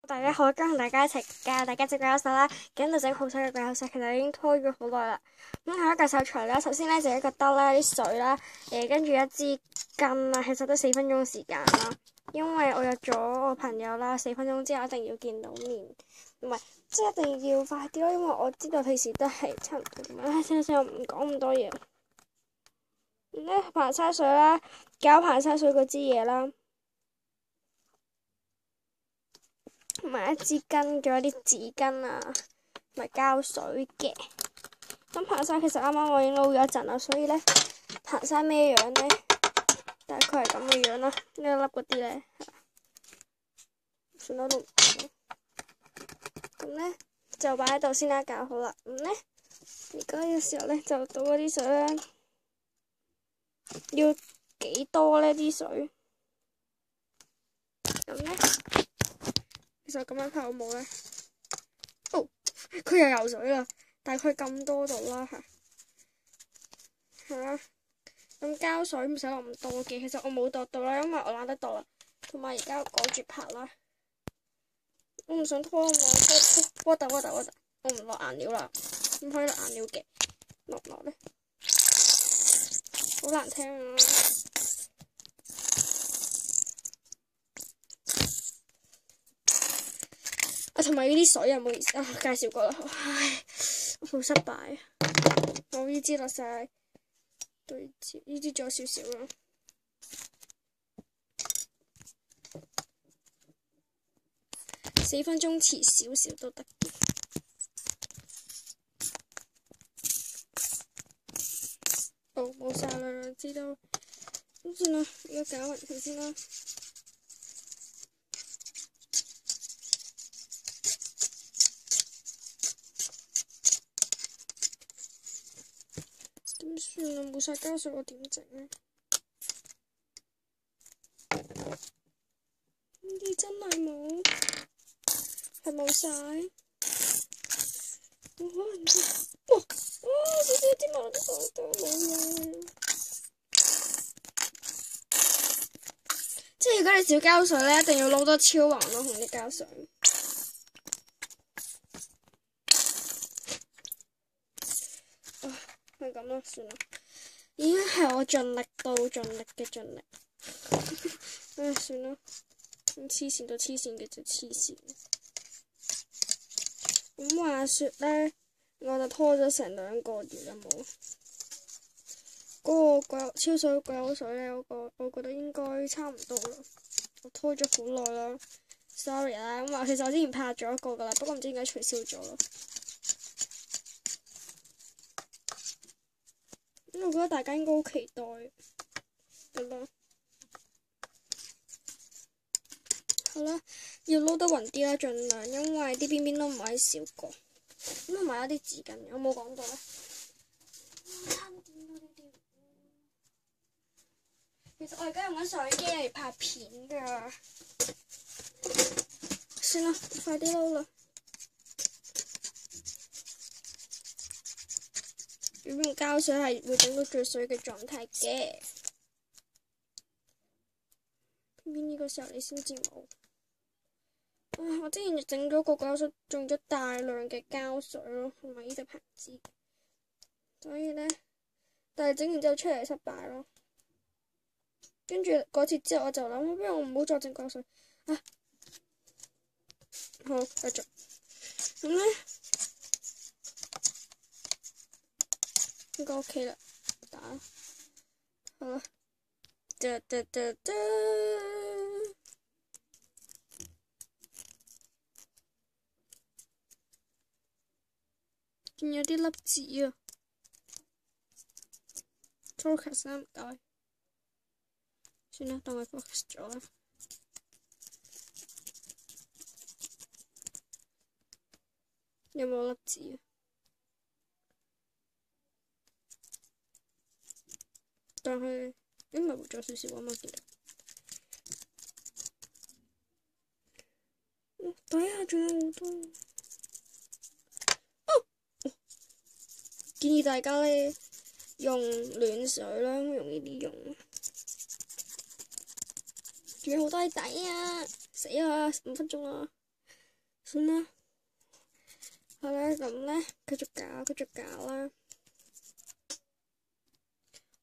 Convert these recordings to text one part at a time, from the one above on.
大家好，今日同大家一齊教大家整怪獸啦。咁就整好手嘅怪獸，其實已經拖咗好耐啦。咁係一嚿手材料，首先咧就一個兜啦，啲水啦，跟住一支筋啦，其實都4分鐘時間啦。因為我約咗我朋友啦，4分鐘之後一定要見到面，唔係即係一定要快啲咯，因為我知道平時都係差唔多咁樣。先我唔講咁多嘢。咁咧爬沙水啦，搞爬沙水嗰支嘢啦。同埋一支巾，仲有啲紙巾啊，同埋膠水嘅。咁爬沙其實啱啱我已經撈咗一陣啦，所以咧爬沙咩樣咧？大概係咁嘅樣啦，一粒嗰啲咧，算啦都唔講。咁咧就擺喺度先啦，搞好啦。咁咧而家嘅時候咧就倒嗰啲水啦，要幾多咧啲水？咁咧？其實咁樣拍好冇咧，哦，佢又游水啦，大概咁多度啦係啦。咁膠水唔使落咁多嘅，其實我冇度到啦，因為我懶得度啦，同埋而家趕住拍啦，我唔想拖咁耐，我唔落顏料啦，唔可以落顏料嘅，落唔落咧？好難聽啊！同埋呢啲水啊，唔好意思啊，介紹過啦，唉，我好失敗，我呢支落晒對焦，呢支仲有少少啦，4分鐘遲少少都得嘅。哦，冇晒啦，知道，咁算啦，而家搞勻佢先啦。點算啊？冇晒膠水我點整咧？呢啲真係冇，係冇晒。我可能少少啲毛都講到冇用。即係如果你少膠水咧，一定要撈多超橫咯，同啲膠水。係咁啦，算啦，已經係我盡力到盡力嘅盡力。唉，算啦，咁黐線到黐線嘅就黐線。咁話說咧，我就拖咗成2個月啦冇。嗰個超水鬼水咧，我覺得應該差唔多啦。我拖咗好耐啦 ，sorry 啦。咁話其實我之前拍咗一個噶啦，不過唔知點解取消咗咯。我覺得大家應該好期待㗎啦。好啦，要撈得勻啲啦，盡量，因為啲邊邊都唔可以少過。咁同埋有啲紙巾，有冇講到咧？其實我而家用緊相機嚟拍片㗎。算啦，快啲撈啦！用膠水係會整到最水嘅狀態嘅，偏偏呢個時候你先至冇。我之前整咗個膠水，用咗大量嘅膠水咯，同埋呢隻牌子，所以咧，但係整完之後出嚟失敗咯。跟住嗰次之後我就諗，不如我唔好再整膠水啊！好，繼續咁咧。應該 OK 啦，打好啦，仲有啲粒子啊 ，focus 啦唔該，算啦，當佢 focus 咗啦。有冇粒子啊？但係唔係活咗少少啊嘛，見到。底下仲有好多。建議大家咧用暖水啦，容易啲用。仲有好多喺底啊！死啊！5分鐘啦〜算啦。好啦，咁咧繼續搞啦。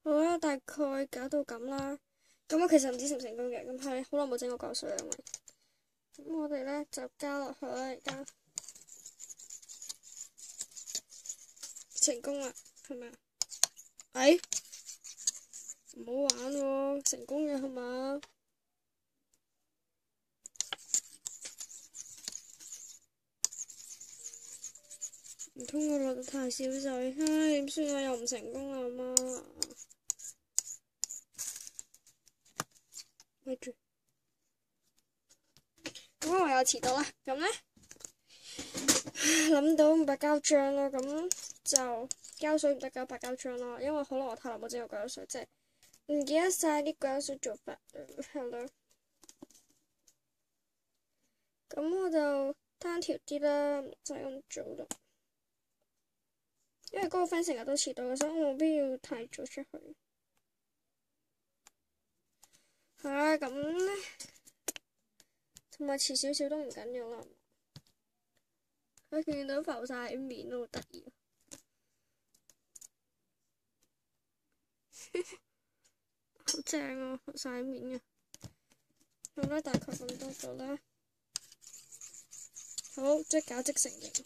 好啦，大概搞到咁啦。咁我其實唔知成唔成功嘅，咁係好耐冇整過膠水啦，因為咁我哋咧就加落去啦，而家成功啦，係咪啊？哎，唔好玩喎，成功嘅係嘛？唔通我落得太少水，唉，點算啊？又唔成功啊，媽！咪住，咁我又遲到啦。咁咧諗到白膠漿啦，咁就膠水唔得搞白膠漿啦，因為可能我太耐冇整過膠水，即係唔記得晒啲膠水做法係啦。咁我就單調啲啦，唔使咁早啦。因為嗰個 friend 成日都遲到嘅，所以我冇必要太早出去。係啦，咁咧，同埋遲少少都唔緊要啦。佢見到浮晒喺面都好得意，好正啊！浮晒喺面嘅，好啦，大概咁多咗啦。好，即搞即成型。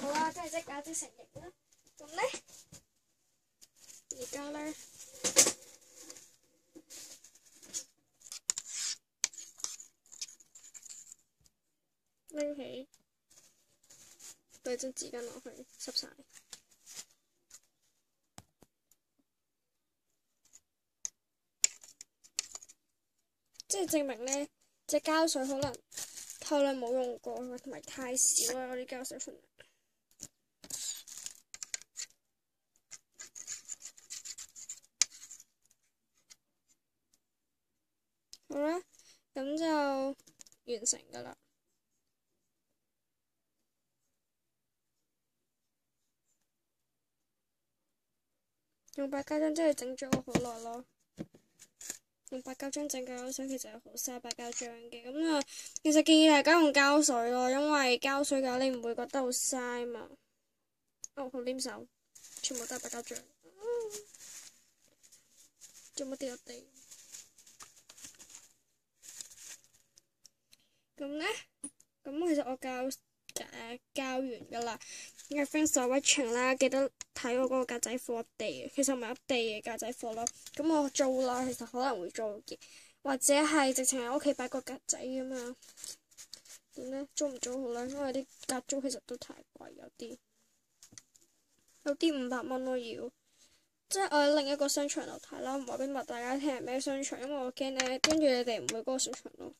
好啦，即搞即成型啦。咁咧，而家咧，拎起對張紙巾落去，濕晒。即係證明咧，隻膠水可能太耐冇用過，同埋太少啦，嗰啲膠水分量。好啦，咁就完成㗎啦。用白膠漿真係整咗我好耐咯。用白膠漿整膠水其實係好嘥白膠漿嘅，咁啊，其實建議大家用膠水咯，因為膠水嘅你唔會覺得好嘥嘛。哦，好黏手，全部都係白膠漿。做乜跌落地？咁咧，咁其實我教完㗎啦。嘅 Thanks for watching 啦，記得睇我嗰個格仔貨 update，其實唔係 update 嘅格仔貨咯。咁我租啦，其實可能會租嘅，或者係直情喺屋企擺個格仔㗎嘛。點咧？租唔租好咧？因為啲格租其實都太貴，有啲500蚊咯要。即係我喺另一個商場度睇啦，唔話俾大家聽係咩商場，因為我驚咧跟住你哋唔會嗰個商場咯。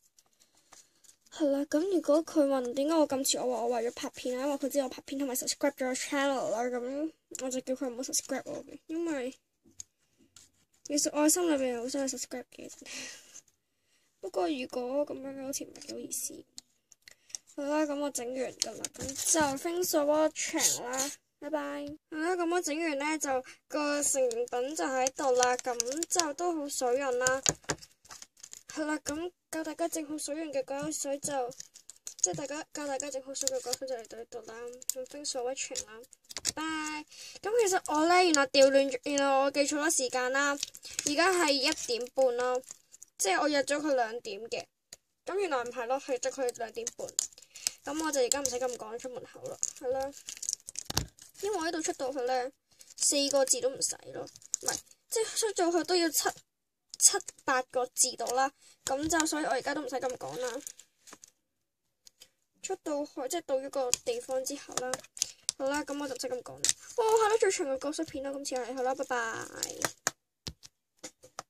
係啦，咁如果佢問點解我咁遲，我話我為咗拍片啦，因為佢知我拍片同埋 subscribe 咗我 channel 啦，咁我就叫佢唔好 subscribe 我嘅，因為其實我心裏邊係好想去 subscribe 嘅。不過如果咁樣好似唔係幾好意思。好啦，咁我整完㗎啦，咁就 thanks for watching 啦，拜拜。好啦，咁我整完咧就個成品就喺度啦，咁就都好水潤啦。係啦，咁教大家整好水潤嘅膠水就，即係教大家整好水嘅膠水就嚟到呢度啦。咁 thanks for watching 啦，拜。咁其實我咧原來我記錯咗時間啦，而家係1點半啦，即係我約咗佢2點嘅。咁原來唔係咯，係約佢2點半。咁我就而家唔使咁趕出門口啦，係啦。因為我呢度出到去咧4個字都唔使咯，唔係，即係出到去都要7、8個字到啦。咁就所以我而家都唔使咁趕啦。出到去即係到一個地方之後啦，好啦，咁我就唔使咁趕啦。哇，我拍得最長嘅角色片啦，今次係，好啦，拜拜。